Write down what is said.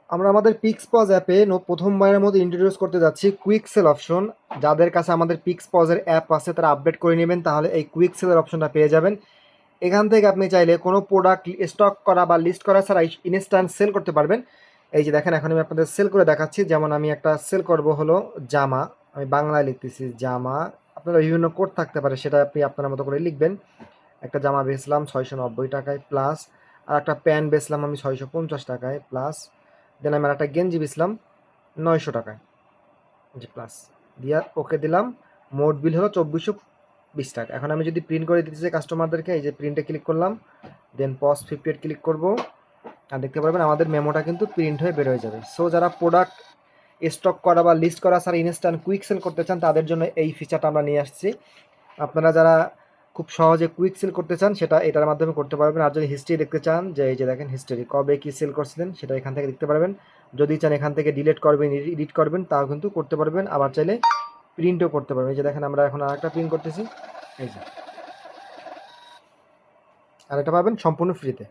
আমরা আমাদের পিক্সপজ অ্যাপে প্রথমবারের মতো ইন্ট্রোডিউস করতে যাচ্ছি কুইক সেল অপশন। যাদের কাছে আমাদের পিক্সপজের অ্যাপ আছে তারা আপডেট করে নেবেন, তাহলে এই কুইক সেলের অপশনটা পেয়ে যাবেন। এখান থেকে আপনি চাইলে কোনো প্রোডাক্ট স্টক করা বা লিস্ট করা ছাড়া ইনস্ট্যান্ট সেল করতে পারবেন। এই যে দেখেন, এখন আমি আপনাদের সেল করে দেখাচ্ছি। যেমন আমি একটা সেল করব হলো জামা, আমি বাংলায় লিখতেছি জামা। আপনারা বিভিন্ন কোড থাকতে পারে, সেটা আপনি আপনার মতো করে লিখবেন। একটা জামা বেচলাম 690 টাকায় প্লাস, আর একটা প্যান্ট বেচলাম আমি 650 টাকায় প্লাস, দেন আমি আর একটা গেঞ্জি বেচলাম 900 টাকায়, জি প্লাস দিয়া ওকে দিলাম। মোট বিল হলো 2420 টাকা। এখন আমি যদি প্রিন্ট করে দিতে চাই কাস্টমারদেরকে, এই যে প্রিন্টে ক্লিক করলাম, দেন পজ 58 ক্লিক করব, আর দেখতে পারবেন আমাদের মেমোটা কিন্তু প্রিন্ট হয়ে বের হয়ে যাবে। সো যারা প্রোডাক্ট স্টক করা বা লিস্ট করা ছাড়া ইনস্ট্যান্ট কুইক সেল করতে চান তাদের জন্য এই ফিচারটা আমরা নিয়ে আসছি। আপনারা যারা খুব সহজে কুইক সেল করতে চান সেটা এটার মাধ্যমে করতে পারবেন। আর যদি হিস্ট্রি দেখতে চান, যে এই যে দেখেন হিস্ট্রি কবে কি সেল করছিলেন সেটা এখান থেকে দেখতে পারবেন। যদি চান এখান থেকে ডিলিট করবেন, এডিট করবেন, তাও কিন্তু করতে পারবেন। আবার চাইলে প্রিন্টও করতে পারবেন। এই যে দেখেন আমরা এখন আরেকটা প্রিন্ট করতেছি, এই যে, আর এটা পাবেন সম্পূর্ণ ফ্রিতে।